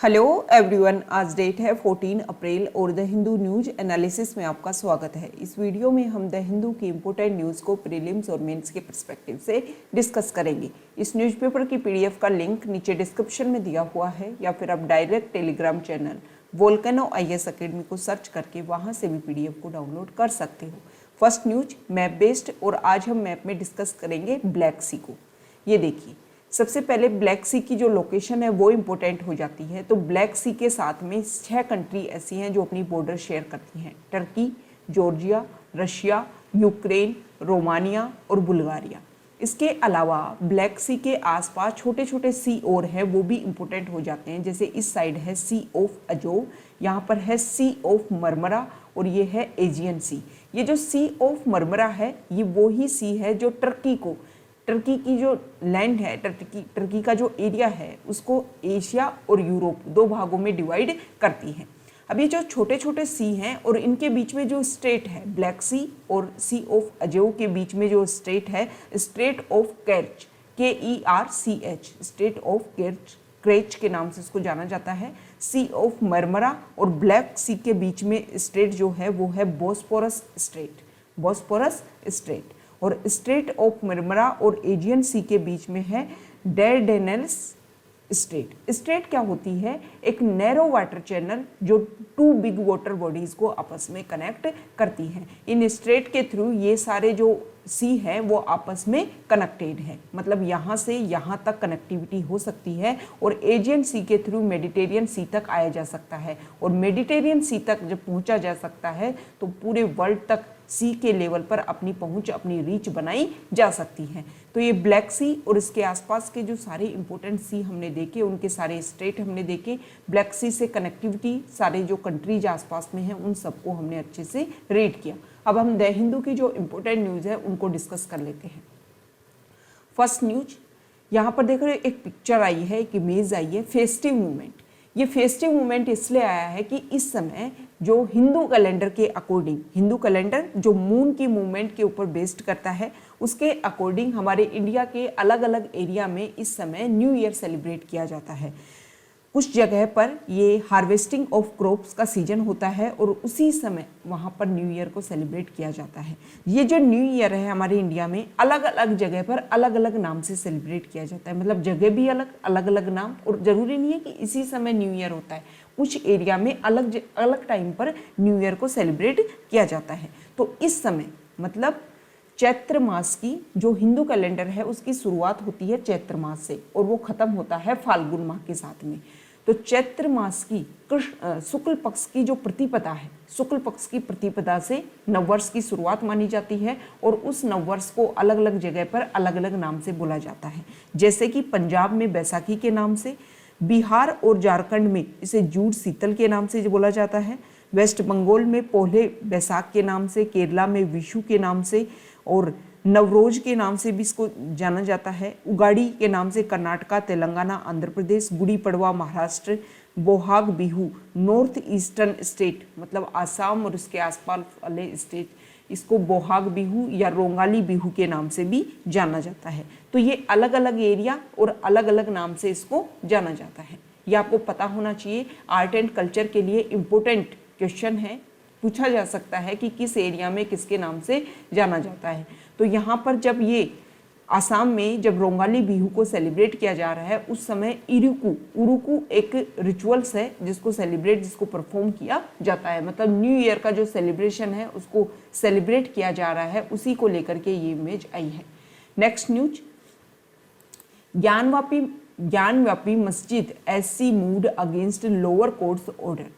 Hello everyone, आज date है 14 अप्रैल और द हिंदू न्यूज एनालिसिस में आपका स्वागत है। इस वीडियो में हम द हिंदू की इम्पोर्टेंट न्यूज़ को प्रीलिम्स और मेंस के पर्सपेक्टिव से डिस्कस करेंगे। इस न्यूज़पेपर की पीडीएफ का लिंक नीचे डिस्क्रिप्शन में दिया हुआ है या फिर आप direct Telegram channel volcano IAS academy को सर्च करके वहाँ से भी पीडीएफ को डाउनलोड कर सकते हो। फर्स्ट न्यूज मैप बेस्ड, और आज हम मैप में डिस्कस करेंगे ब्लैक सी को। ये देखिए, सबसे पहले ब्लैक सी की जो लोकेशन है वो इम्पोर्टेंट हो जाती है। तो ब्लैक सी के साथ में 6 कंट्री ऐसी हैं जो अपनी बॉर्डर शेयर करती हैं: Turkey, Georgia, Russia, Ukraine, Romania और बुल्गारिया। इसके अलावा ब्लैक सी के आसपास छोटे छोटे सी और हैं, वो भी इम्पोर्टेंट हो जाते हैं। जैसे इस साइड है सी ऑफ अजोव, यहाँ पर है सी ऑफ मरमरा और ये है एजियन सी। ये जो सी ऑफ मरमरा है ये वो ही सी है जो टर्की की जो लैंड है, टर्की का जो एरिया है उसको एशिया और यूरोप 2 भागों में डिवाइड करती है। अब ये जो छोटे छोटे सी हैं और इनके बीच में जो स्ट्रेट है, ब्लैक सी और सी ऑफ अजेव के बीच में जो स्ट्रेट है, straight of Kerch, KERCH, straight of Kerch के नाम से इसको जाना जाता है। सी ऑफ मरमरा और ब्लैक सी के बीच में स्ट्रेट जो है वो है बोस्पोरस स्ट्रेट। और स्ट्रेट ऑफ मरमरा और एजियन सी के बीच में है डैरडेनेल्स स्ट्रेट। स्ट्रेट क्या होती है? एक नैरो वाटर चैनल जो 2 बिग वाटर बॉडीज को आपस में कनेक्ट करती है। इन स्ट्रेट के थ्रू ये सारे जो सी हैं वो आपस में कनेक्टेड है, मतलब यहाँ से यहाँ तक कनेक्टिविटी हो सकती है। और एजियन सी के थ्रू मेडिटेरियन सी तक आया जा सकता है, और मेडिटेरियन सी तक जब पहुँचा जा सकता है तो पूरे वर्ल्ड तक सी के लेवल पर अपनी पहुंच, अपनी रीच बनाई जा सकती है। तो ये ब्लैक सी और इसके आसपास के जो सारे इंपॉर्टेंट सी हमने देखे, उनके सारे स्टेट हमने देखे, ब्लैक सी से कनेक्टिविटी सारे जो कंट्रीज आसपास में हैं उन सबको हमने अच्छे से रीड किया। अब हम द हिंदू की जो इंपॉर्टेंट न्यूज़ है उनको डिस्कस कर लेते हैं। फर्स्ट न्यूज, यहाँ पर देखो एक पिक्चर आई है, एक इमेज आई है, फेस्टिव मूवमेंट। ये फेस्टिव मूवमेंट इसलिए आया है कि इस समय जो हिंदू कैलेंडर के अकॉर्डिंग, हिंदू कैलेंडर जो मून की मूवमेंट के ऊपर बेस्ड करता है, उसके अकॉर्डिंग हमारे इंडिया के अलग अलग एरिया में इस समय न्यू ईयर सेलिब्रेट किया जाता है। कुछ जगह पर ये हार्वेस्टिंग ऑफ क्रॉप्स का सीजन होता है और उसी समय वहाँ पर न्यू ईयर को सेलिब्रेट किया जाता है। ये जो न्यू ईयर है हमारे इंडिया में अलग अलग जगह पर अलग अलग नाम से सेलिब्रेट किया जाता है, मतलब जगह भी अलग अलग नाम, और ज़रूरी नहीं है कि इसी समय न्यू ईयर होता है। कुछ एरिया में अलग अलग टाइम पर न्यू ईयर को सेलिब्रेट किया जाता है। तो इस समय मतलब चैत्र मास की जो हिंदू कैलेंडर है उसकी शुरुआत होती है चैत्र मास से और वो खत्म होता है फाल्गुन माह के साथ में। तो चैत्र मास की शुक्ल पक्ष की जो प्रतिपदा है, शुक्ल पक्ष की प्रतिपदा से नववर्ष की शुरुआत मानी जाती है और उस नववर्ष को अलग अलग जगह पर अलग अलग नाम से बोला जाता है। जैसे कि पंजाब में बैसाखी के नाम से, बिहार और झारखंड में इसे जूड़ शीतल के नाम से बोला जाता है, वेस्ट बंगाल में पोहले बैसाख के नाम से, केरला में विशु के नाम से और नवरोज के नाम से भी इसको जाना जाता है, उगाड़ी के नाम से Karnataka, Telangana, Andhra Pradesh, Gudi Padwa Maharashtra, Bohag Bihu north eastern state मतलब आसाम और उसके आसपास वाले स्टेट, इसको बोहाग बिहू या रोंगाली बिहू के नाम से भी जाना जाता है। तो ये अलग अलग एरिया और अलग अलग नाम से इसको जाना जाता है। ये आपको पता होना चाहिए। आर्ट एंड कल्चर के लिए इम्पोर्टेंट क्वेश्चन है, पूछा जा सकता है कि किस एरिया में किसके नाम से जाना जाता है। तो यहाँ पर जब ये आसाम में जब रोंगाली बिहू को सेलिब्रेट किया जा रहा है उस समय उरुकू एक रिचुअल्स है जिसको परफॉर्म किया जाता है, मतलब न्यू ईयर का जो सेलिब्रेशन है उसको सेलिब्रेट किया जा रहा है, उसी को लेकर के ये इमेज आई है। नेक्स्ट न्यूज, ज्ञानव्यापी मस्जिद SC moved against lower courts order.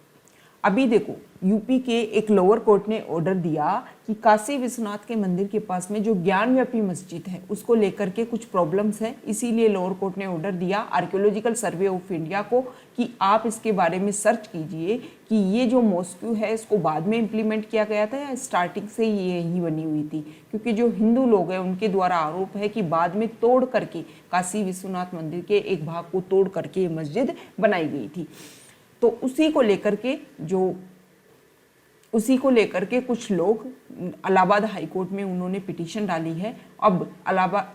अभी देखो, यूपी के एक लोअर कोर्ट ने ऑर्डर दिया कि काशी विश्वनाथ के मंदिर के पास में जो ज्ञानव्यापी मस्जिद है उसको लेकर के कुछ प्रॉब्लम्स हैं, इसीलिए लोअर कोर्ट ने ऑर्डर दिया आर्कियोलॉजिकल सर्वे ऑफ इंडिया को कि आप इसके बारे में सर्च कीजिए कि ये जो मॉस्क्यू है इसको बाद में इम्प्लीमेंट किया गया था या स्टार्टिंग से ये यही बनी हुई थी, क्योंकि जो हिंदू लोग हैं उनके द्वारा आरोप है कि बाद में तोड़ करके काशी विश्वनाथ मंदिर के एक भाग को तोड़ करके ये मस्जिद बनाई गई थी। तो उसी को लेकर के जो उसी को लेकर के कुछ लोग इलाहाबाद हाई कोर्ट में उन्होंने पिटीशन डाली है। अब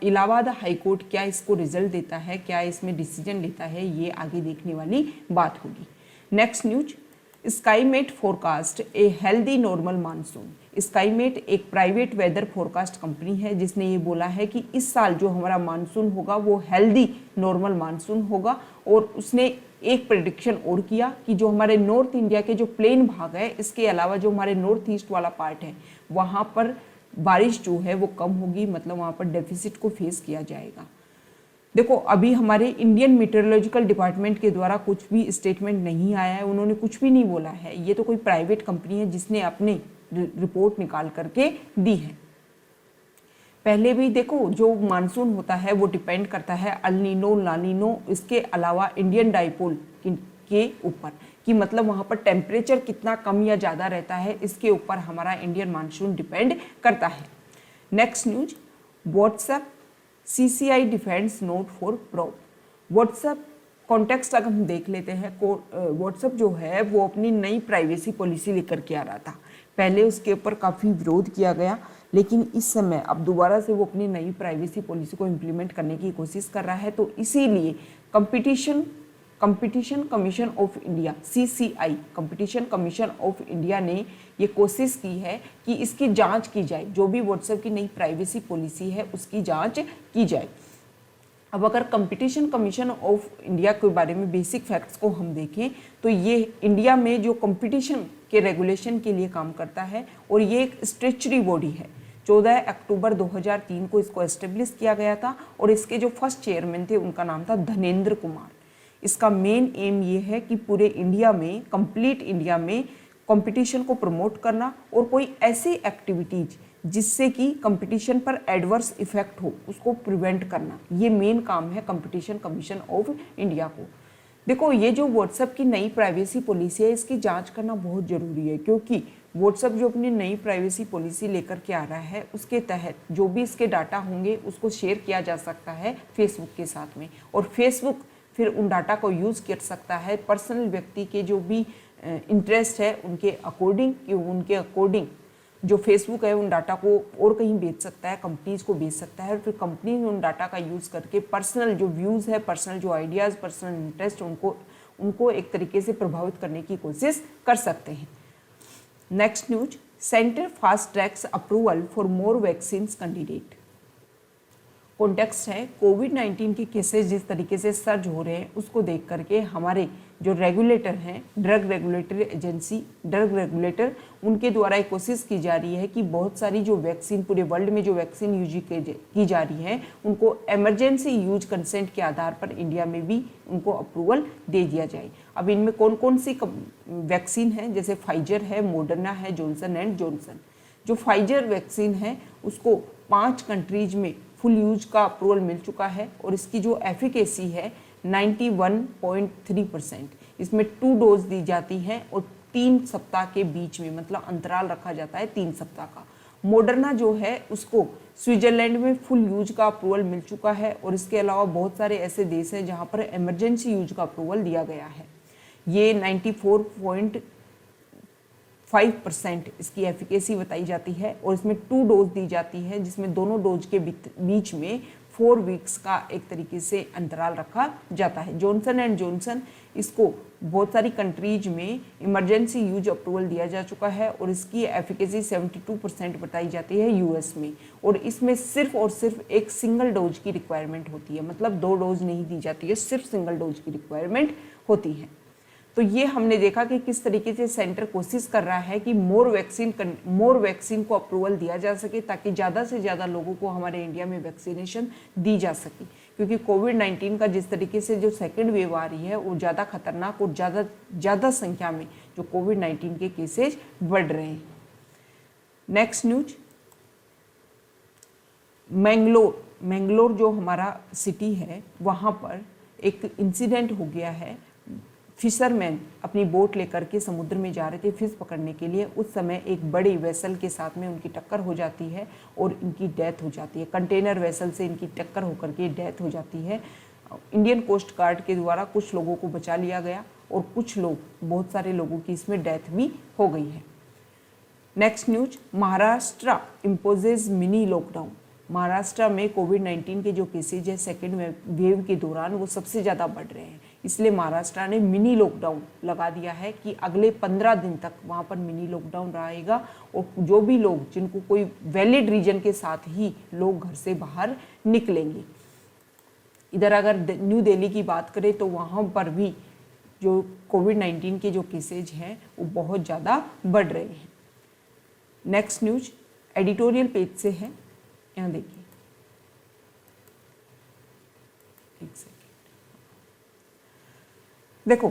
इलाहाबाद हाई कोर्ट क्या इसको रिजल्ट देता है, क्या इसमें डिसीजन लेता है, ये आगे देखने वाली बात होगी। Next news, Skymet forecast a healthy normal monsoon. Skymet एक प्राइवेट वेदर फोरकास्ट कंपनी है जिसने ये बोला है कि इस साल जो हमारा मानसून होगा वो हेल्दी नॉर्मल मानसून होगा। और उसने एक प्रेडिक्शन और किया कि जो हमारे नॉर्थ इंडिया के जो प्लेन भाग है, इसके अलावा जो हमारे नॉर्थ ईस्ट वाला पार्ट है, वहाँ पर बारिश जो है वो कम होगी, मतलब वहाँ पर डेफिसिट को फेस किया जाएगा। देखो, अभी हमारे इंडियन मीटेरोलॉजिकल डिपार्टमेंट के द्वारा कुछ भी स्टेटमेंट नहीं आया है, उन्होंने कुछ भी नहीं बोला है। ये तो कोई प्राइवेट कंपनी है जिसने अपने रिपोर्ट निकाल करके दी है। पहले भी देखो, जो मानसून होता है वो डिपेंड करता है अल नीनो, ला नीनो, इसके अलावा इंडियन डाइपोल के ऊपर, कि मतलब वहाँ पर टेम्परेचर कितना कम या ज़्यादा रहता है, इसके ऊपर हमारा इंडियन मानसून डिपेंड करता है। Next news, WhatsApp CCI defence note for probe. WhatsApp context अगर हम देख लेते हैं, व्हाट्सएप जो है वो अपनी नई प्राइवेसी पॉलिसी लेकर के आ रहा था। पहले उसके ऊपर काफ़ी विरोध किया गया, लेकिन इस समय अब दोबारा से वो अपनी नई प्राइवेसी पॉलिसी को इम्प्लीमेंट करने की कोशिश कर रहा है। तो इसीलिए competition commission of India CCI, competition commission of India ने ये कोशिश की है कि इसकी जांच की जाए, जो भी व्हाट्सएप की नई प्राइवेसी पॉलिसी है उसकी जांच की जाए। अब अगर कंपटीशन कमीशन ऑफ इंडिया के बारे में बेसिक फैक्ट्स को हम देखें तो ये इंडिया में जो कंपटीशन के रेगुलेशन के लिए काम करता है और ये एक स्टैट्यूटरी बॉडी है। 14 अक्टूबर 2003 को इसको एस्टेब्लिश किया गया था और इसके जो फर्स्ट चेयरमैन थे उनका नाम था धनेंद्र कुमार। इसका मेन एम ये है कि पूरे इंडिया में, कंप्लीट इंडिया में कंपटीशन को प्रमोट करना और कोई ऐसी एक्टिविटीज जिससे कि कंपटीशन पर एडवर्स इफेक्ट हो उसको प्रिवेंट करना, ये मेन काम है कंपटीशन कमीशन ऑफ इंडिया को। देखो, ये जो व्हाट्सएप की नई प्राइवेसी पॉलिसी है इसकी जांच करना बहुत ज़रूरी है, क्योंकि व्हाट्सएप जो अपनी नई प्राइवेसी पॉलिसी लेकर के आ रहा है उसके तहत जो भी इसके डाटा होंगे उसको शेयर किया जा सकता है फेसबुक के साथ में, और फेसबुक फिर उन डाटा को यूज़ कर सकता है पर्सनल व्यक्ति के जो भी इंटरेस्ट है उनके अकॉर्डिंग जो फेसबुक है उन डाटा को और कहीं बेच सकता है, कंपनीज को बेच सकता है, और फिर कंपनीज उन डाटा का यूज़ करके पर्सनल जो व्यूज़ है, पर्सनल जो आइडियाज़, पर्सनल इंटरेस्ट उनको एक तरीके से प्रभावित करने की कोशिश कर सकते हैं। Next news, centre fast tracks approval for more vaccine candidate. Context है कोविड-19 के केसेस जिस तरीके से सर्ज हो रहे हैं उसको देख करके हमारे जो रेगुलेटर हैं, drug regulatory agency, drug regulator, उनके द्वारा एक कोशिश की जा रही है कि बहुत सारी जो वैक्सीन पूरे वर्ल्ड में जो वैक्सीन यूज की जा रही है उनको इमरजेंसी यूज कंसेंट के आधार पर इंडिया में भी उनको अप्रूवल दे दिया जाए। अब इनमें कौन कौन सी वैक्सीन है, जैसे फाइजर है, मॉडर्ना है, जॉनसन एंड जॉनसन। जो फाइजर वैक्सीन है उसको 5 कंट्रीज में फुल यूज का अप्रूवल मिल चुका है और इसकी जो एफिकेसी है 91.3%। इसमें 2 डोज दी जाती हैं और 3 सप्ताह के बीच में, मतलब अंतराल रखा जाता है 3 सप्ताह का। मॉडर्ना जो है उसको स्विट्जरलैंड में फुल यूज का अप्रूवल मिल चुका है और इसके अलावा बहुत सारे ऐसे देश हैं जहां पर इमरजेंसी यूज का अप्रूवल दिया गया है। ये 94.5% इसकी एफिकेसी बताई जाती है और इसमें 2 डोज दी जाती है, जिसमें दोनों डोज के बीच में 4 वीक्स का एक तरीके से अंतराल रखा जाता है। जॉनसन एंड जॉनसन, इसको बहुत सारी कंट्रीज में इमरजेंसी यूज अप्रूवल दिया जा चुका है और इसकी एफिकेसी 72% बताई जाती है यूएस में, और इसमें सिर्फ और सिर्फ एक सिंगल डोज की रिक्वायरमेंट होती है, मतलब 2 डोज नहीं दी जाती है, सिर्फ सिंगल डोज की रिक्वायरमेंट होती है। तो ये हमने देखा कि किस तरीके से सेंटर कोशिश कर रहा है कि मोर वैक्सीन को अप्रूवल दिया जा सके ताकि ज़्यादा से ज़्यादा लोगों को हमारे इंडिया में वैक्सीनेशन दी जा सके, क्योंकि कोविड-19 का जिस तरीके से जो सेकेंड वेव आ रही है वो ज़्यादा खतरनाक और ज़्यादा संख्या में जो कोविड-19 के केसेज बढ़ रहे हैं। नेक्स्ट न्यूज, मैंगलोर जो हमारा सिटी है वहाँ पर एक इंसिडेंट हो गया है। फिशरमैन अपनी बोट लेकर के समुद्र में जा रहे थे फिश पकड़ने के लिए, उस समय एक बड़ी वेसल के साथ में उनकी टक्कर हो जाती है और इनकी डेथ हो जाती है। कंटेनर वेसल से इनकी टक्कर होकर के डेथ हो जाती है। इंडियन कोस्ट गार्ड के द्वारा कुछ लोगों को बचा लिया गया और बहुत सारे लोगों की इसमें डेथ भी हो गई है। Next news, Maharashtra imposes mini lockdown. Maharashtra में कोविड-19 के जो केसेज है सेकेंड वेव के दौरान वो सबसे ज़्यादा बढ़ रहे हैं, इसलिए महाराष्ट्र ने मिनी लॉकडाउन लगा दिया है कि अगले 15 दिन तक वहाँ पर मिनी लॉकडाउन रहेगा और जो भी लोग जिनको कोई वैलिड रीजन के साथ ही लोग घर से बाहर निकलेंगे। इधर अगर न्यू दिल्ली की बात करें तो वहाँ पर भी जो कोविड-19 के जो केसेज हैं वो बहुत ज़्यादा बढ़ रहे हैं। नेक्स्ट न्यूज एडिटोरियल पेज से है, यहाँ देखिए, एक सेकेंड, देखो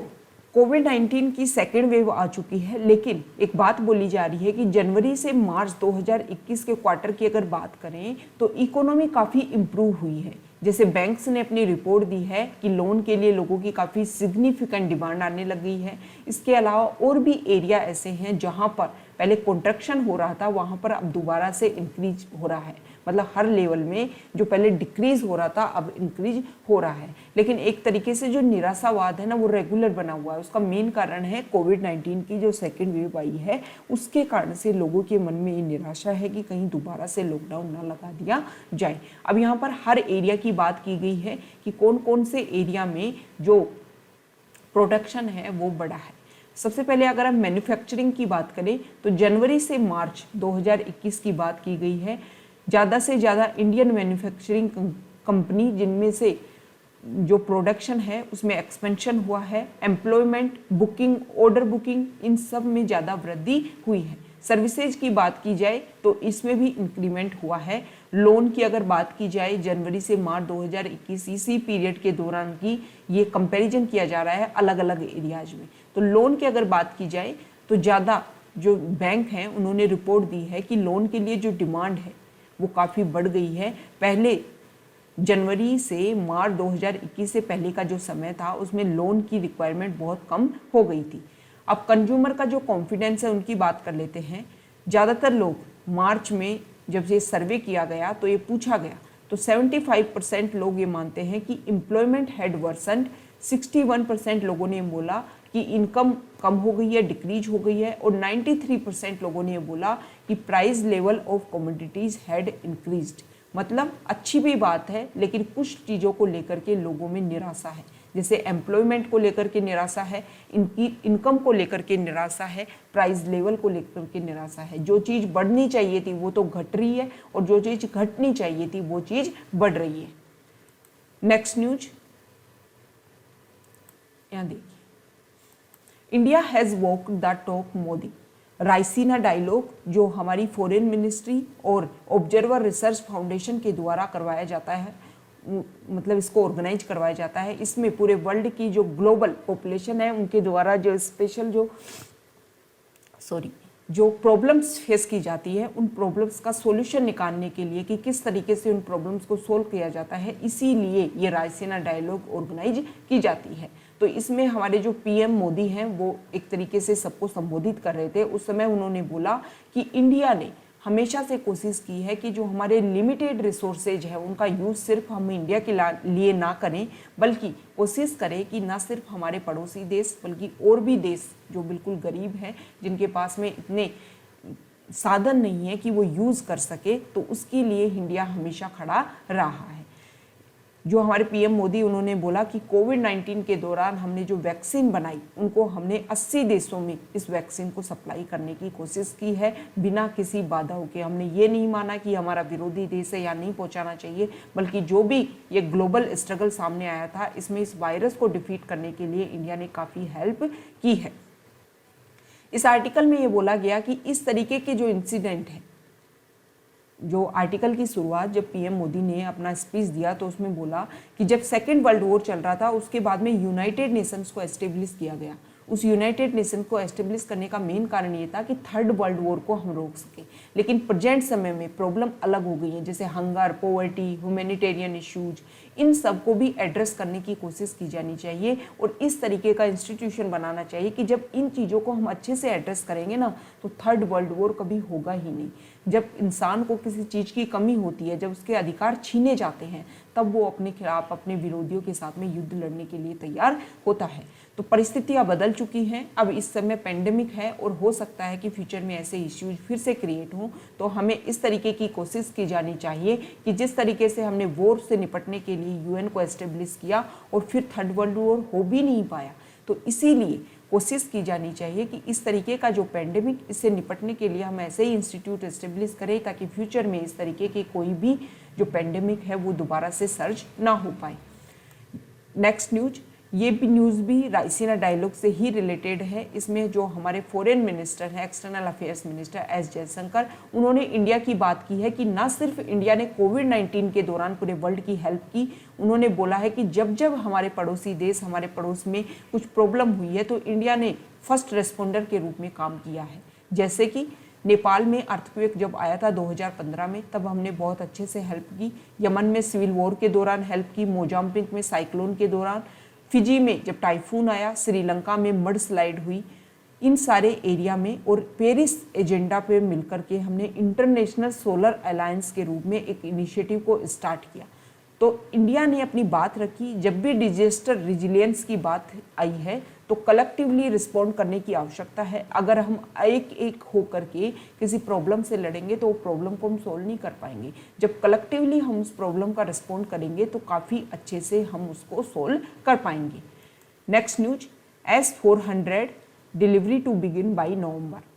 कोविड-19 की सेकेंड वेव आ चुकी है, लेकिन एक बात बोली जा रही है कि जनवरी से मार्च 2021 के क्वार्टर की अगर बात करें तो इकोनॉमी काफ़ी इम्प्रूव हुई है। जैसे बैंक्स ने अपनी रिपोर्ट दी है कि लोन के लिए लोगों की काफ़ी सिग्निफिकेंट डिमांड आने लग गई है। इसके अलावा और भी एरिया ऐसे हैं जहां पर पहले कॉन्ट्रैक्शन हो रहा था, वहां पर अब दोबारा से इंक्रीज हो रहा है। मतलब हर लेवल में जो पहले डिक्रीज हो रहा था अब इंक्रीज हो रहा है। लेकिन एक तरीके से जो निराशावाद है ना वो रेगुलर बना हुआ है। उसका मेन कारण है कोविड-19 की जो सेकेंड वेव आई है, उसके कारण से लोगों के मन में ये निराशा है कि कहीं दोबारा से लॉकडाउन ना लगा दिया जाए। अब यहाँ पर हर एरिया की बात की गई है कि कौन कौन से एरिया में जो प्रोडक्शन है वो बढ़ा है। सबसे पहले अगर हम मैन्युफैक्चरिंग की बात करें तो जनवरी से मार्च 2021 की बात की गई है। ज़्यादा से ज़्यादा इंडियन मैन्युफैक्चरिंग कंपनी जिनमें से जो प्रोडक्शन है उसमें एक्सपेंशन हुआ है। एम्प्लॉयमेंट, बुकिंग, ऑर्डर बुकिंग, इन सब में ज़्यादा वृद्धि हुई है। सर्विसेज की बात की जाए तो इसमें भी इंक्रीमेंट हुआ है। लोन की अगर बात की जाए जनवरी से मार्च 2021 इसी पीरियड के दौरान की ये कंपैरिजन किया जा रहा है अलग अलग एरियाज में। तो लोन की अगर बात की जाए तो ज़्यादा जो बैंक हैं उन्होंने रिपोर्ट दी है कि लोन के लिए जो डिमांड है वो काफ़ी बढ़ गई है। पहले जनवरी से मार्च 2021 से पहले का जो समय था उसमें लोन की रिक्वायरमेंट बहुत कम हो गई थी। अब कंज्यूमर का जो कॉन्फिडेंस है उनकी बात कर लेते हैं। ज़्यादातर लोग मार्च में जब ये सर्वे किया गया तो ये पूछा गया तो 75% लोग ये मानते हैं कि एम्प्लॉयमेंट हैड वर्सन्ड। 61% लोगों ने बोला कि इनकम कम हो गई है, डिक्रीज हो गई है, और 93% लोगों ने बोला कि price level of commodities had increased. मतलब अच्छी भी बात है, लेकिन कुछ चीज़ों को लेकर के लोगों में निराशा है। जैसे एम्प्लॉयमेंट को लेकर के निराशा है, इनकी इनकम को लेकर के निराशा है, प्राइस लेवल को लेकर के निराशा है। जो चीज़ बढ़नी चाहिए थी वो तो घट रही है और जो चीज़ घटनी चाहिए थी वो चीज़ बढ़ रही है। नेक्स्ट न्यूज यहाँ देखिए, India has walk the talk Modi. Raisina dialogue जो हमारी फॉरेन मिनिस्ट्री और ऑब्जर्वर रिसर्च फाउंडेशन के द्वारा करवाया जाता है, मतलब इसको ऑर्गेनाइज करवाया जाता है। इसमें पूरे वर्ल्ड की जो ग्लोबल पॉपुलेशन है उनके द्वारा जो स्पेशल जो प्रॉब्लम्स फेस की जाती है उन प्रॉब्लम्स का सॉल्यूशन निकालने के लिए कि किस तरीके से उन प्रॉब्लम्स को सोल्व किया जाता है, इसीलिए ये रायसीना डायलॉग ऑर्गेनाइज की जाती है। तो इसमें हमारे जो पीएम मोदी हैं वो एक तरीके से सबको संबोधित कर रहे थे। उस समय उन्होंने बोला कि इंडिया ने हमेशा से कोशिश की है कि जो हमारे लिमिटेड रिसोर्सेज है उनका यूज़ सिर्फ हम इंडिया के लिए ना करें, बल्कि कोशिश करें कि ना सिर्फ हमारे पड़ोसी देश बल्कि और भी देश जो बिल्कुल गरीब हैं, जिनके पास में इतने साधन नहीं है कि वो यूज़ कर सके, तो उसके लिए इंडिया हमेशा खड़ा रहा है। जो हमारे पीएम मोदी उन्होंने बोला कि कोविड-19 के दौरान हमने जो वैक्सीन बनाई उनको हमने 80 देशों में इस वैक्सीन को सप्लाई करने की कोशिश की है बिना किसी बाधाओं के। हमने ये नहीं माना कि हमारा विरोधी देश है या नहीं पहुंचाना चाहिए, बल्कि जो भी ये ग्लोबल स्ट्रगल सामने आया था इसमें इस वायरस को डिफीट करने के लिए इंडिया ने काफ़ी हेल्प की है। इस आर्टिकल में ये बोला गया कि इस तरीके के जो इंसिडेंट है, जो आर्टिकल की शुरुआत जब पीएम मोदी ने अपना स्पीच दिया तो उसमें बोला कि जब सेकेंड वर्ल्ड वॉर चल रहा था उसके बाद में यूनाइटेड नेशंस को एस्टेब्लिश किया गया। उस यूनाइटेड नेशन को एस्टेब्लिश करने का मेन कारण ये था कि थर्ड वर्ल्ड वॉर को हम रोक सकें। लेकिन प्रेजेंट समय में प्रॉब्लम अलग हो गई है, जैसे हंगर, पॉवर्टी, ह्यूमैनिटेरियन इश्यूज, इन सब को भी एड्रेस करने की कोशिश की जानी चाहिए और इस तरीके का इंस्टीट्यूशन बनाना चाहिए कि जब इन चीज़ों को हम अच्छे से एड्रेस करेंगे ना तो थर्ड वर्ल्ड वॉर कभी होगा ही नहीं। जब इंसान को किसी चीज़ की कमी होती है, जब उसके अधिकार छीने जाते हैं, तब वो अपने खिलाफ, अपने विरोधियों के साथ में युद्ध लड़ने के लिए तैयार होता है। तो परिस्थितियां बदल चुकी हैं, अब इस समय पेंडेमिक है और हो सकता है कि फ्यूचर में ऐसे इश्यूज फिर से क्रिएट हों। तो हमें इस तरीके की कोशिश की जानी चाहिए कि जिस तरीके से हमने वॉर से निपटने के लिए यूएन को एस्टेब्लिश किया और फिर थर्ड वर्ल्ड वॉर हो भी नहीं पाया, तो इसीलिए कोशिश की जानी चाहिए कि इस तरीके का जो पेंडेमिक, इससे निपटने के लिए हम ऐसे ही इंस्टीट्यूट एस्टेब्लिश करें ताकि फ्यूचर में इस तरीके की कोई भी जो पेंडेमिक है वो दोबारा से सर्ज ना हो पाए। नेक्स्ट न्यूज, ये भी न्यूज़ भी रायसीना डायलॉग से ही रिलेटेड है। इसमें जो हमारे फॉरेन मिनिस्टर हैं, external affairs minister S Jaishankar, उन्होंने इंडिया की बात की है कि ना सिर्फ इंडिया ने कोविड-19 के दौरान पूरे वर्ल्ड की हेल्प की, उन्होंने बोला है कि जब जब हमारे पड़ोसी देश, हमारे पड़ोस में कुछ प्रॉब्लम हुई है तो इंडिया ने फर्स्ट रेस्पॉन्डर के रूप में काम किया है। जैसे कि नेपाल में अर्थक्वेक जब आया था 2015 में, तब हमने बहुत अच्छे से हेल्प की। यमन में सिविल वॉर के दौरान हेल्प की, मोजाम्बिक में साइक्लोन के दौरान, फिजी में जब टाइफून आया, श्रीलंका में मड स्लाइड हुई, इन सारे एरिया में। और पेरिस एजेंडा पे मिलकर के हमने इंटरनेशनल सोलर अलायंस के रूप में एक इनिशिएटिव को स्टार्ट किया। तो इंडिया ने अपनी बात रखी। जब भी डिजास्टर रिजिलियंस की बात आई है तो कलेक्टिवली रिस्पॉन्ड करने की आवश्यकता है। अगर हम एक एक होकर के किसी प्रॉब्लम से लड़ेंगे तो वो प्रॉब्लम को हम सोल्व नहीं कर पाएंगे। जब कलेक्टिवली हम उस प्रॉब्लम का रिस्पॉन्ड करेंगे तो काफ़ी अच्छे से हम उसको सोल्व कर पाएंगे। Next news, S-400 delivery to begin by November.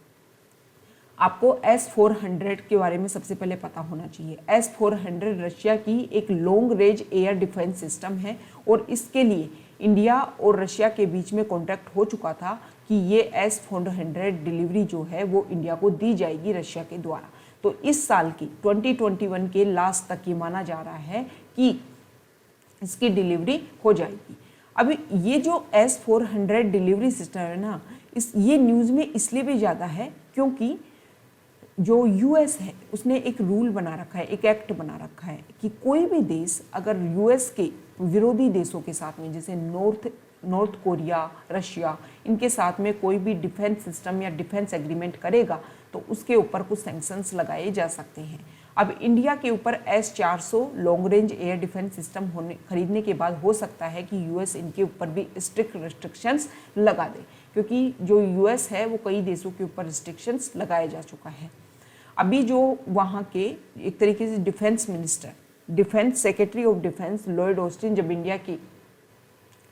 आपको S-400 के बारे में सबसे पहले पता होना चाहिए। S-400 रशिया की एक long range air defence system है और इसके लिए इंडिया और रशिया के बीच में कॉन्ट्रैक्ट हो चुका था कि ये S-400 डिलीवरी जो है वो इंडिया को दी जाएगी रशिया के द्वारा। तो इस साल की 2021 के लास्ट तक ये माना जा रहा है कि इसकी डिलीवरी हो जाएगी। अभी ये जो S-400 डिलीवरी सिस्टम है ना, ये न्यूज़ में इसलिए भी ज़्यादा है क्योंकि जो यूएस है उसने एक रूल बना रखा है, एक एक्ट बना रखा है कि कोई भी देश अगर यूएस के विरोधी देशों के साथ में, जैसे नॉर्थ कोरिया, रशिया, इनके साथ में कोई भी डिफेंस सिस्टम या डिफेंस एग्रीमेंट करेगा तो उसके ऊपर कुछ सैंक्शंस लगाए जा सकते हैं। अब इंडिया के ऊपर S-400 long range air defence system खरीदने के बाद हो सकता है कि यूएस इनके ऊपर भी स्ट्रिक्ट रिस्ट्रिक्शंस लगा दे, क्योंकि जो यूएस है वो कई देशों के ऊपर रिस्ट्रिक्शंस लगाया जा चुका है। अभी जो वहाँ के एक तरीके से defence minister, defence secretary of defence Lloyd Austin जब इंडिया की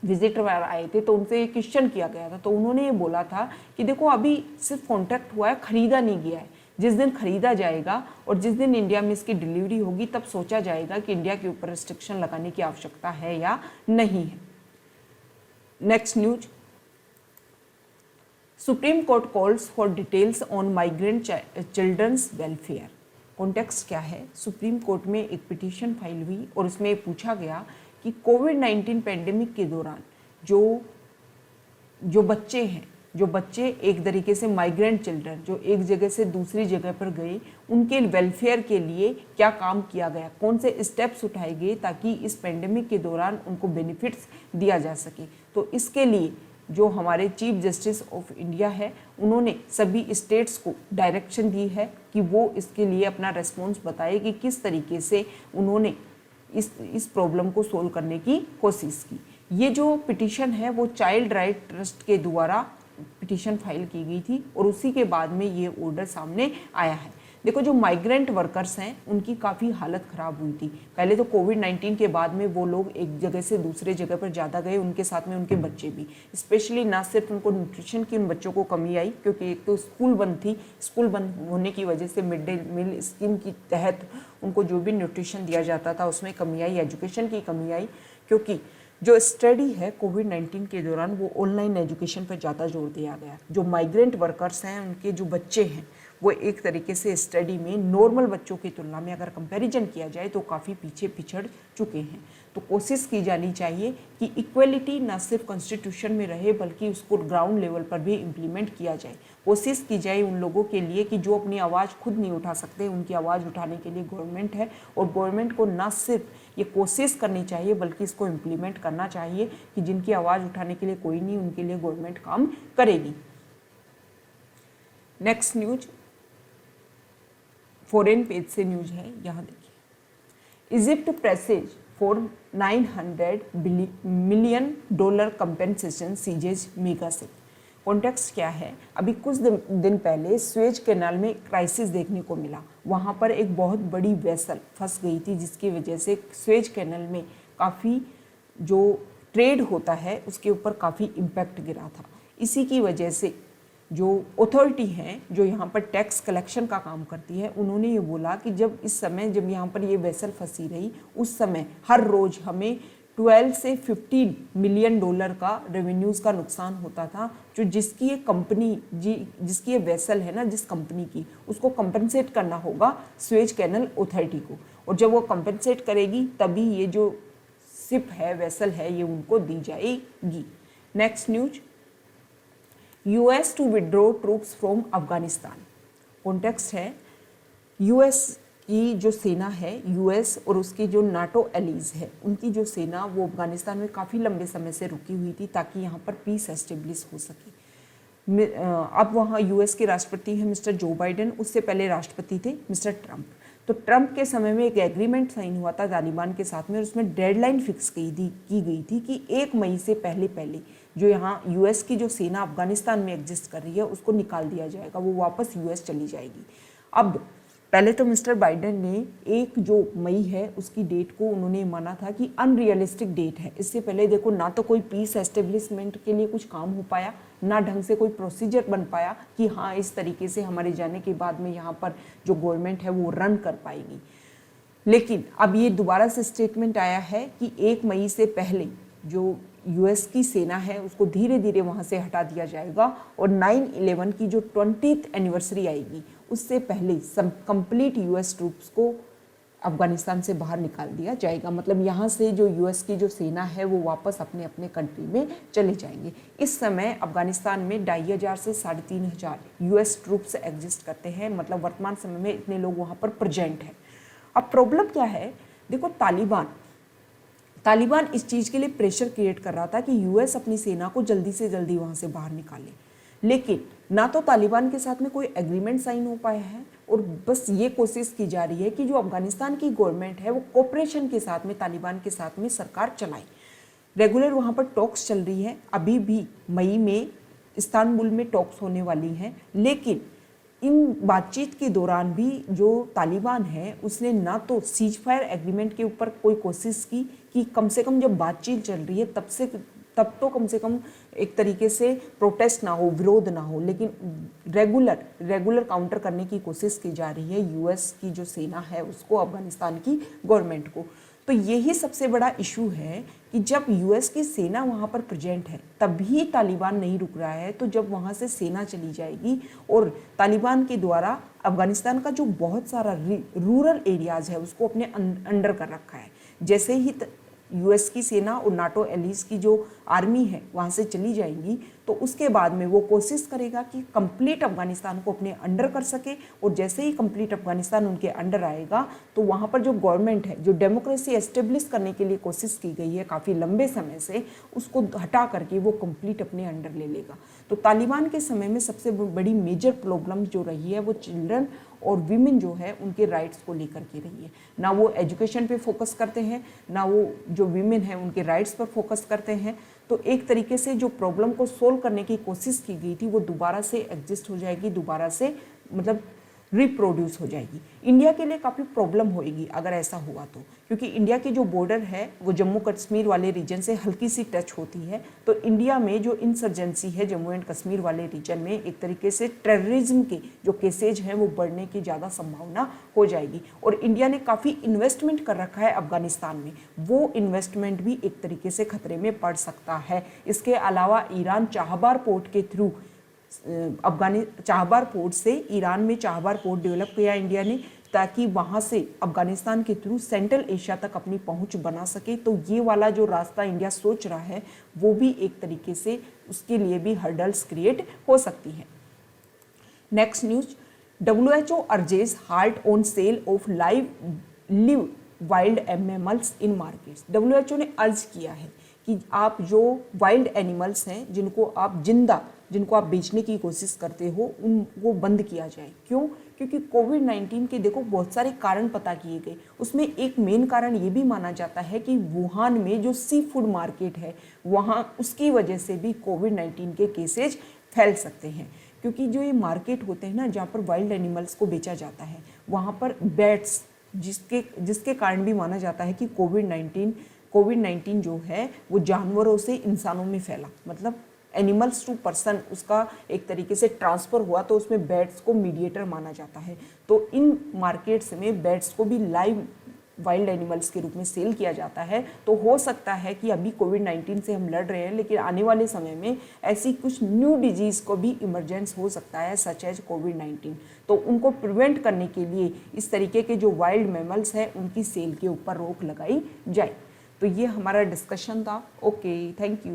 विजिट पर आए थे तो उनसे ये क्वेश्चन किया गया था, तो उन्होंने ये बोला था कि देखो अभी सिर्फ कॉन्ट्रैक्ट हुआ है, खरीदा नहीं गया है। जिस दिन खरीदा जाएगा और जिस दिन इंडिया में इसकी डिलीवरी होगी तब सोचा जाएगा कि इंडिया के ऊपर रिस्ट्रिक्शन लगाने की आवश्यकता है या नहीं है। Next news, supreme court calls for details on migrant childrens welfare. Context क्या है? सुप्रीम कोर्ट में एक पिटीशन फाइल हुई और उसमें पूछा गया कि कोविड-19 पेंडेमिक के दौरान जो बच्चे एक तरीके से माइग्रेंट चिल्ड्रन जो एक जगह से दूसरी जगह पर गए, उनके वेलफेयर के लिए क्या काम किया गया, कौन से स्टेप्स उठाए गए ताकि इस पेंडेमिक के दौरान उनको बेनिफिट्स दिया जा सके। तो इसके लिए जो हमारे चीफ जस्टिस ऑफ इंडिया है उन्होंने सभी स्टेट्स को डायरेक्शन दी है कि वो इसके लिए अपना रेस्पॉन्स बताए कि किस तरीके से उन्होंने इस प्रॉब्लम को सोल्व करने की कोशिश की। ये जो पिटीशन है वो चाइल्ड राइट ट्रस्ट के द्वारा पिटीशन फाइल की गई थी और उसी के बाद में ये ऑर्डर सामने आया है। देखो, जो माइग्रेंट वर्कर्स हैं उनकी काफ़ी हालत ख़राब हुई थी। पहले तो कोविड-19 के बाद में वो लोग एक जगह से दूसरे जगह पर ज़्यादा गए, उनके साथ में उनके बच्चे भी। स्पेशली ना सिर्फ उनको न्यूट्रिशन की उन बच्चों को कमी आई, क्योंकि एक तो स्कूल बंद थी, स्कूल बंद होने की वजह से मिड डे मील स्कीम के तहत उनको जो भी न्यूट्रिशन दिया जाता था उसमें कमी आई, एजुकेशन की कमी आई, क्योंकि जो स्टडी है कोविड-19 के दौरान वो ऑनलाइन एजुकेशन पर ज़्यादा जोर दिया गया। जो माइग्रेंट वर्कर्स हैं उनके जो बच्चे हैं वो एक तरीके से स्टडी में नॉर्मल बच्चों की तुलना में अगर कंपैरिजन किया जाए तो काफ़ी पीछे पिछड़ चुके हैं। तो कोशिश की जानी चाहिए कि इक्वलिटी ना सिर्फ कॉन्स्टिट्यूशन में रहे बल्कि उसको ग्राउंड लेवल पर भी इम्प्लीमेंट किया जाए। कोशिश की जाए उन लोगों के लिए कि जो अपनी आवाज़ खुद नहीं उठा सकते, उनकी आवाज़ उठाने के लिए गवर्नमेंट है, और गवर्नमेंट को ना सिर्फ ये कोशिश करनी चाहिए बल्कि इसको इम्प्लीमेंट करना चाहिए कि जिनकी आवाज़ उठाने के लिए कोई नहीं, उनके लिए गवर्नमेंट काम करेगी। नेक्स्ट न्यूज फॉरेन पेज से न्यूज है, यहाँ देखिए। Egypt presses for $900 million compensation सीजेज mega ship. Context क्या है, अभी कुछ दिन पहले स्वेज कैनाल में क्राइसिस देखने को मिला। वहाँ पर एक बहुत बड़ी वेसल फंस गई थी जिसकी वजह से स्वेज कैनाल में काफ़ी जो ट्रेड होता है उसके ऊपर काफ़ी इम्पैक्ट गिरा था। इसी की वजह से जो अथॉरिटी हैं जो यहाँ पर टैक्स कलेक्शन का काम करती है, उन्होंने ये बोला कि जब यहाँ पर ये वेसल फंसी रही उस समय हर रोज़ हमें 12 से 15 मिलियन डॉलर का रेवेन्यूज़ का नुकसान होता था, जो जिसकी ये कंपनी जिसकी ये वेसल है ना, जिस कंपनी की, उसको कंपनसेट करना होगा स्वेज कैनल अथॉरिटी को, और जब वो कंपनसेट करेगी तभी ये जो शिप है, वेसल है, ये उनको दी जाएगी। Next news, US to withdraw troops from Afghanistan. Context है, यूएस की जो सेना है, यूएस और उसकी जो नाटो एलीज है, उनकी जो सेना वो अफगानिस्तान में काफ़ी लंबे समय से रुकी हुई थी ताकि यहाँ पर पीस एस्टेब्लिश हो सके। अब वहाँ यूएस के राष्ट्रपति हैं मिस्टर जो बाइडेन, उससे पहले राष्ट्रपति थे मिस्टर ट्रंप। तो ट्रंप के समय में एक एग्रीमेंट साइन हुआ था तालिबान के साथ में, और उसमें डेडलाइन फिक्स की गई थी कि 1 मई से पहले जो यहाँ यूएस की जो सेना अफगानिस्तान में एग्जिस्ट कर रही है उसको निकाल दिया जाएगा, वो वापस यूएस चली जाएगी। अब पहले तो मिस्टर बाइडेन ने 1 जो मई है उसकी डेट को उन्होंने माना था कि अनरियलिस्टिक डेट है। इससे पहले देखो ना तो कोई पीस एस्टेब्लिशमेंट के लिए कुछ काम हो पाया, ना ढंग से कोई प्रोसीजर बन पाया कि हाँ इस तरीके से हमारे जाने के बाद में यहाँ पर जो गवर्नमेंट है वो रन कर पाएगी। लेकिन अब ये दोबारा से स्टेटमेंट आया है कि 1 मई से पहले जो यूएस की सेना है उसको धीरे धीरे वहाँ से हटा दिया जाएगा, और 9/11 की जो 20th एनिवर्सरी आएगी उससे पहले कंप्लीट यूएस ट्रूप्स को अफगानिस्तान से बाहर निकाल दिया जाएगा। मतलब यहाँ से जो यूएस की जो सेना है वो वापस अपने अपने कंट्री में चले जाएंगे। इस समय अफगानिस्तान में 2500 से 3500 यूएस ट्रूप्स एग्जिस्ट करते हैं, मतलब वर्तमान समय में इतने लोग वहाँ पर प्रेजेंट हैं। अब प्रॉब्लम क्या है, देखो तालिबान इस चीज़ के लिए प्रेशर क्रिएट कर रहा था कि यूएस अपनी सेना को जल्दी से जल्दी वहाँ से बाहर निकाले, लेकिन ना तो तालिबान के साथ में कोई एग्रीमेंट साइन हो पाया है, और बस ये कोशिश की जा रही है कि जो अफगानिस्तान की गवर्नमेंट है वो कोऑपरेशन के साथ में तालिबान के साथ में सरकार चलाए। रेगुलर वहाँ पर टॉक्स चल रही है, अभी भी मई में इस्तांबुल में टॉक्स होने वाली हैं, लेकिन इन बातचीत के दौरान भी जो तालिबान है उसने ना तो सीज फायर एग्रीमेंट के ऊपर कोई कोशिश की कि कम से कम जब बातचीत चल रही है तब तो कम से कम एक तरीके से प्रोटेस्ट ना हो, विरोध ना हो, लेकिन रेगुलर काउंटर करने की कोशिश की जा रही है यूएस की जो सेना है उसको, अफगानिस्तान की गवर्नमेंट को। तो यही सबसे बड़ा इशू है कि जब यूएस की सेना वहाँ पर प्रेजेंट है तभी तालिबान नहीं रुक रहा है, तो जब वहाँ से सेना चली जाएगी और तालिबान के द्वारा अफगानिस्तान का जो बहुत सारा रूरल एरियाज है उसको अपने अंडर कर रखा है, जैसे ही यूएस की सेना और नाटो एलीज की जो आर्मी है वहाँ से चली जाएंगी तो उसके बाद में वो कोशिश करेगा कि कंप्लीट अफगानिस्तान को अपने अंडर कर सके, और जैसे ही कंप्लीट अफगानिस्तान उनके अंडर आएगा तो वहाँ पर जो गवर्नमेंट है, जो डेमोक्रेसी एस्टेब्लिश करने के लिए कोशिश की गई है काफ़ी लंबे समय से, उसको हटा करके वो कंप्लीट अपने अंडर ले लेगा। तो तालिबान के समय में सबसे बड़ी मेजर प्रॉब्लम जो रही है वो चिल्ड्रन और वीमेन जो है उनके राइट्स को लेकर के रही है। ना वो एजुकेशन पे फोकस करते हैं, ना वो जो वीमेन है उनके राइट्स पर फोकस करते हैं। तो एक तरीके से जो प्रॉब्लम को सोल्व करने की कोशिश की गई थी वो दोबारा से एग्जिस्ट हो जाएगी, दोबारा से मतलब रिप्रोड्यूस हो जाएगी। इंडिया के लिए काफ़ी प्रॉब्लम होएगी अगर ऐसा हुआ तो, क्योंकि इंडिया की जो बॉर्डर है वो जम्मू कश्मीर वाले रीजन से हल्की सी टच होती है। तो इंडिया में जो इंसर्जेंसी है जम्मू एंड कश्मीर वाले रीजन में, एक तरीके से टेररिज्म के जो केसेज हैं वो बढ़ने की ज़्यादा संभावना हो जाएगी। और इंडिया ने काफ़ी इन्वेस्टमेंट कर रखा है अफगानिस्तान में, वो इन्वेस्टमेंट भी एक तरीके से खतरे में पड़ सकता है। इसके अलावा ईरान चाहबार पोर्ट के थ्रू चाहबार पोर्ट से ईरान में चाहबार पोर्ट डेवलप किया इंडिया ने, ताकि वहाँ से अफगानिस्तान के थ्रू सेंट्रल एशिया तक अपनी पहुँच बना सके। तो ये वाला जो रास्ता इंडिया सोच रहा है वो भी एक तरीके से उसके लिए भी हर्डल्स क्रिएट हो सकती हैं। Next news, WHO urges halt on sale of live wild mammals in markets. WHO ने अर्ज किया है कि आप जो वाइल्ड एनिमल्स हैं जिनको आप बेचने की कोशिश करते हो उनको बंद किया जाए। क्यों? क्योंकि कोविड-19 के देखो बहुत सारे कारण पता किए गए, उसमें एक मेन कारण ये भी माना जाता है कि वुहान में जो सी फूड मार्केट है वहाँ उसकी वजह से भी कोविड-19 के केसेज फैल सकते हैं। क्योंकि जो ये मार्केट होते हैं ना जहाँ पर वाइल्ड एनिमल्स को बेचा जाता है वहाँ पर बैट्स जिसके कारण भी माना जाता है कि कोविड-19 जो है वो जानवरों से इंसानों में फैला, मतलब एनिमल्स टू पर्सन उसका एक तरीके से ट्रांसफ़र हुआ, तो उसमें बैट्स को मीडिएटर माना जाता है। तो इन मार्केट्स में बैट्स को भी लाइव वाइल्ड एनिमल्स के रूप में सेल किया जाता है। तो हो सकता है कि अभी कोविड-19 से हम लड़ रहे हैं, लेकिन आने वाले समय में ऐसी कुछ न्यू डिजीज़ को भी इमरजेंस हो सकता है सच एज कोविड-19। तो उनको प्रिवेंट करने के लिए इस तरीके के जो वाइल्ड मैमल्स हैं उनकी सेल के ऊपर रोक लगाई जाए। तो ये हमारा डिस्कशन था। Okay, thank you.